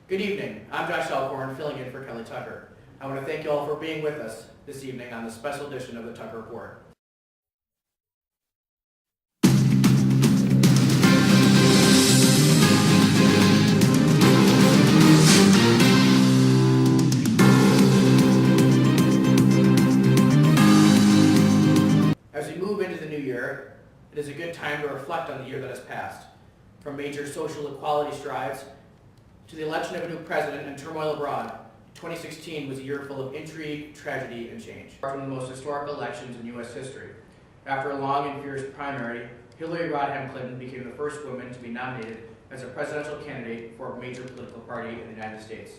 Good evening. I'm Josh Elkhorn, filling in for Kelly Tucker. I want to thank you all for being with us this evening on the special edition of the Tucker Report. As we move into the new year, it is a good time to reflect on the year that has passed. From major social equality strides to the election of a new president and turmoil abroad, 2016 was a year full of intrigue, tragedy, and change. One of the most historic elections in U.S. history. After a long and fierce primary, Hillary Rodham Clinton became the first woman to be nominated as a presidential candidate for a major political party in the United States.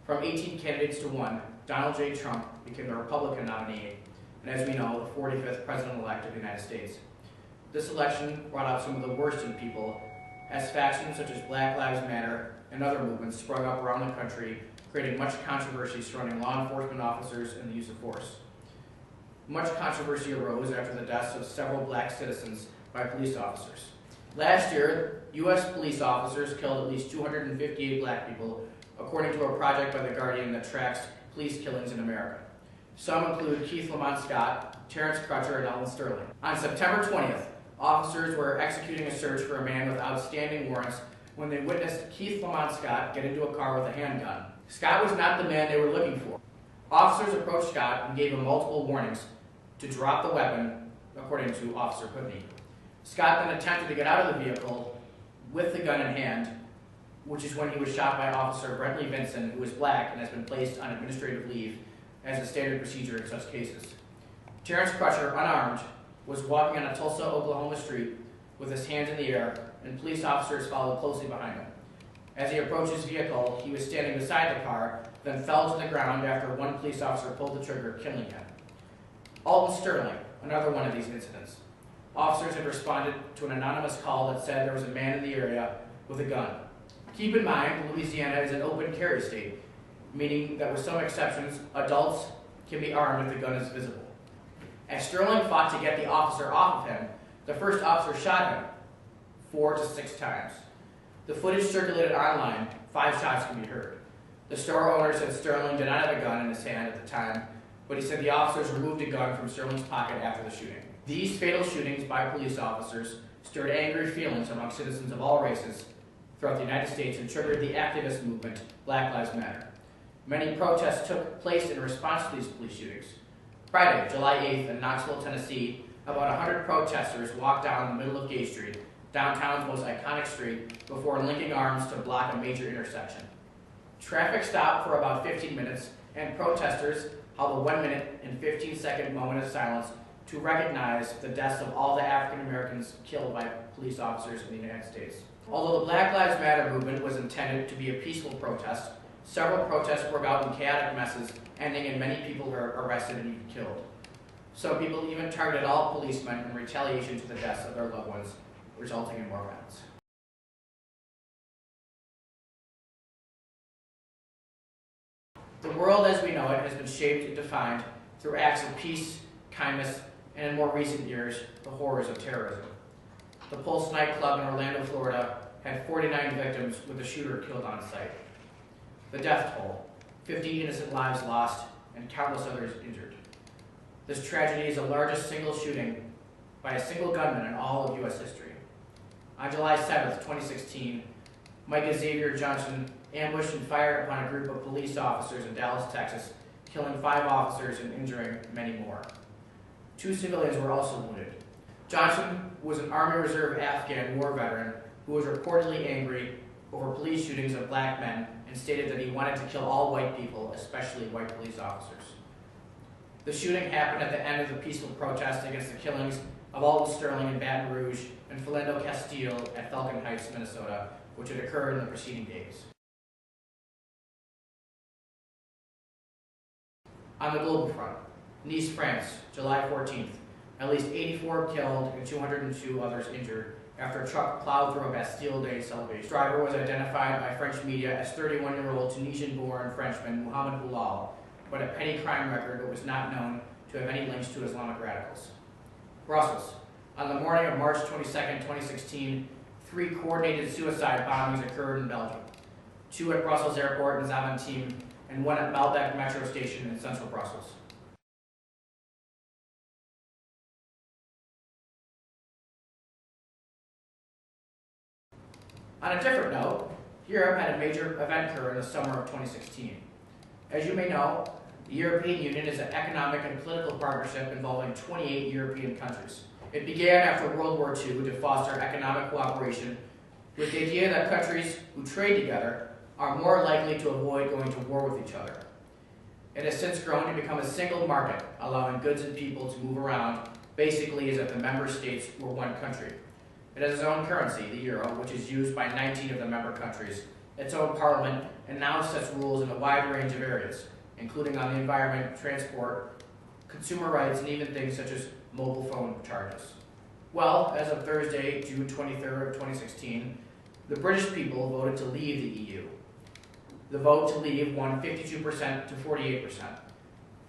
From 18 candidates to one, Donald J. Trump became the Republican nominee, and as we know, the 45th president-elect of the United States. This election brought out some of the worst in people, as factions such as Black Lives Matter and other movements sprung up around the country, creating much controversy surrounding law enforcement officers and the use of force. Much controversy arose after the deaths of several black citizens by police officers. Last year, U.S. police officers killed at least 258 black people, according to a project by The Guardian that tracks police killings in America. Some include Keith Lamont Scott, Terrence Crutcher, and Alvin Sterling. On September 20th, officers were executing a search for a man with outstanding warrants when they witnessed Keith Lamont Scott get into a car with a handgun. Scott was not the man they were looking for. Officers approached Scott and gave him multiple warnings to drop the weapon, according to Officer Putney. Scott then attempted to get out of the vehicle with the gun in hand, which is when he was shot by Officer Brentley Vinson, who is black and has been placed on administrative leave as a standard procedure in such cases. Terrence Crutcher, unarmed, was walking on a Tulsa, Oklahoma street with his hands in the air, and police officers followed closely behind him. As he approached his vehicle, he was standing beside the car, then fell to the ground after one police officer pulled the trigger, killing him. Alvin Sterling, another one of these incidents. Officers had responded to an anonymous call that said there was a man in the area with a gun. Keep in mind, Louisiana is an open carry state, meaning that with some exceptions, adults can be armed if the gun is visible. As Sterling fought to get the officer off of him, the first officer shot him 4 to 6 times. The footage circulated online. 5 shots can be heard. The store owner said Sterling did not have a gun in his hand at the time, but he said the officers removed a gun from Sterling's pocket after the shooting. These fatal shootings by police officers stirred angry feelings among citizens of all races throughout the United States and triggered the activist movement, Black Lives Matter. Many protests took place in response to these police shootings. Friday, July 8th, in Knoxville, Tennessee, about 100 protesters walked down the middle of Gay Street, downtown's most iconic street, before linking arms to block a major intersection. Traffic stopped for about 15 minutes, and protesters held a 1 minute and 15-second moment of silence to recognize the deaths of all the African Americans killed by police officers in the United States. Although the Black Lives Matter movement was intended to be a peaceful protest, several protests broke out in chaotic messes, ending in many people were arrested and even killed. Some people even targeted all policemen in retaliation to the deaths of their loved ones, resulting in more violence. The world as we know it has been shaped and defined through acts of peace, kindness, and in more recent years, the horrors of terrorism. The Pulse nightclub in Orlando, Florida had 49 victims with the shooter killed on site. The death toll, 50 innocent lives lost, and countless others injured. This tragedy is the largest single shooting by a single gunman in all of U.S. history. On July 7th, 2016, Micah Xavier Johnson ambushed and fired upon a group of police officers in Dallas, Texas, killing 5 officers and injuring many more. 2 civilians were also wounded. Johnson was an Army Reserve Afghan war veteran who was reportedly angry over police shootings of black men and stated that he wanted to kill all white people, especially white police officers. The shooting happened at the end of the peaceful protest against the killings of Alvin Sterling in Baton Rouge and Philando Castile at Falcon Heights, Minnesota, which had occurred in the preceding days. On the global front, Nice, France, July 14th, at least 84 killed and 202 others injured after a truck plowed through a Bastille Day celebration. The driver was identified by French media as 31-year-old Tunisian-born Frenchman Mohamed Boulal, but a petty crime record that was not known to have any links to Islamic radicals. Brussels. On the morning of March 22, 2016, 3 coordinated suicide bombings occurred in Belgium. 2 at Brussels Airport and Zaventem, and 1 at Baalbek Metro Station in central Brussels. On a different note, Europe had a major event occur in the summer of 2016. As you may know, the European Union is an economic and political partnership involving 28 European countries. It began after World War II to foster economic cooperation with the idea that countries who trade together are more likely to avoid going to war with each other. It has since grown to become a single market, allowing goods and people to move around basically as if the member states were one country. It has its own currency, the euro, which is used by 19 of the member countries, its own parliament, and now sets rules in a wide range of areas, including on the environment, transport, consumer rights, and even things such as mobile phone charges. Well, as of Thursday, June 23rd of 2016, the British people voted to leave the EU. The vote to leave won 52% to 48%.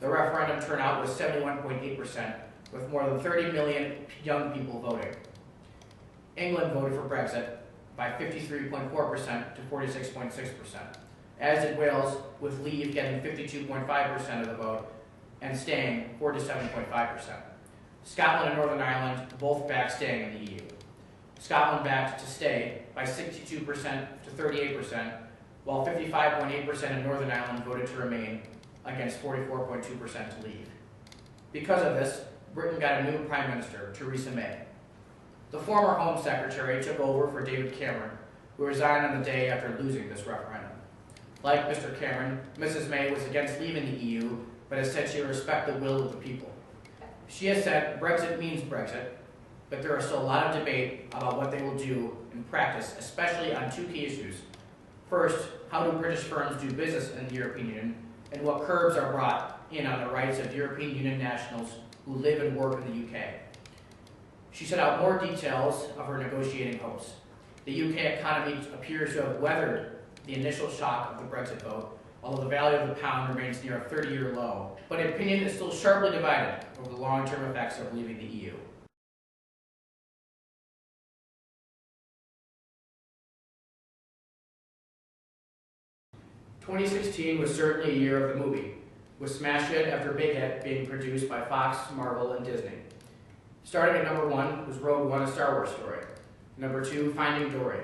The referendum turnout was 71.8%, with more than 30 million young people voting. England voted for Brexit by 53.4% to 46.6%, as did Wales, with Leave getting 52.5% of the vote and staying 47.5%. Scotland and Northern Ireland both backed staying in the EU. Scotland backed to stay by 62% to 38%, while 55.8% in Northern Ireland voted to remain against 44.2% to leave. Because of this, Britain got a new Prime Minister, Theresa May. The former Home Secretary took over for David Cameron, who resigned on the day after losing this referendum. Like Mr. Cameron, Mrs. May was against leaving the EU, but has said she will respect the will of the people. She has said Brexit means Brexit, but there is still a lot of debate about what they will do in practice, especially on 2 key issues. First, how do British firms do business in the European Union, and what curbs are brought in on the rights of European Union nationals who live and work in the UK. She set out more details of her negotiating hopes. The UK economy appears to have weathered the initial shock of the Brexit vote, although the value of the pound remains near a 30-year low. But opinion is still sharply divided over the long-term effects of leaving the EU. "2016 was certainly a year of the movie, with smash hit after big hit being produced by Fox, Marvel, and Disney. Starting at number 1 was Rogue One: A Star Wars Story. Number 2, Finding Dory.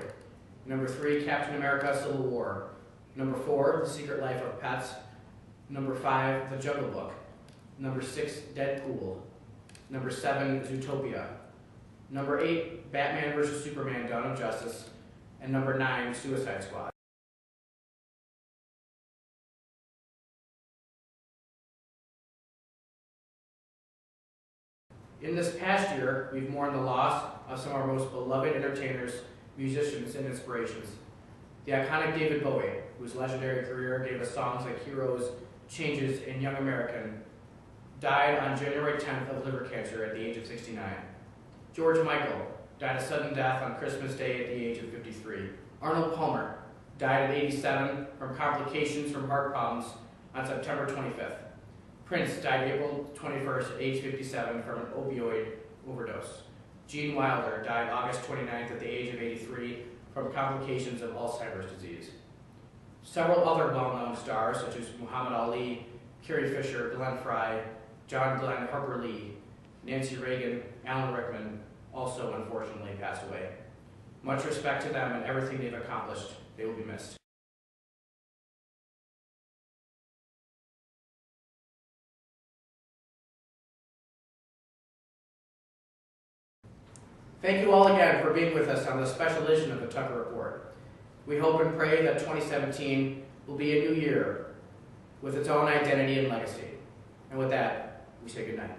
Number 3, Captain America: Civil War. Number 4, The Secret Life of Pets. Number 5, The Jungle Book. Number 6, Deadpool. Number 7, Zootopia. Number 8, Batman vs. Superman: Dawn of Justice. And number 9, Suicide Squad. In this past year, we've mourned the loss of some of our most beloved entertainers, musicians, and inspirations. The iconic David Bowie, whose legendary career gave us songs like Heroes, Changes, and Young American, died on January 10th of liver cancer at the age of 69. George Michael died a sudden death on Christmas Day at the age of 53. Arnold Palmer died at 87 from complications from heart problems on September 25th. Prince died April 21st at age 57 from an opioid overdose. Gene Wilder died August 29th at the age of 83 from complications of Alzheimer's disease. Several other well-known stars, such as Muhammad Ali, Carrie Fisher, Glenn Frey, John Glenn, Harper Lee, Nancy Reagan, Alan Rickman, also unfortunately passed away. Much respect to them and everything they've accomplished. They will be missed. Thank you all again for being with us on this special edition of the Tucker Report. We hope and pray that 2017 will be a new year with its own identity and legacy. And with that, we say goodnight.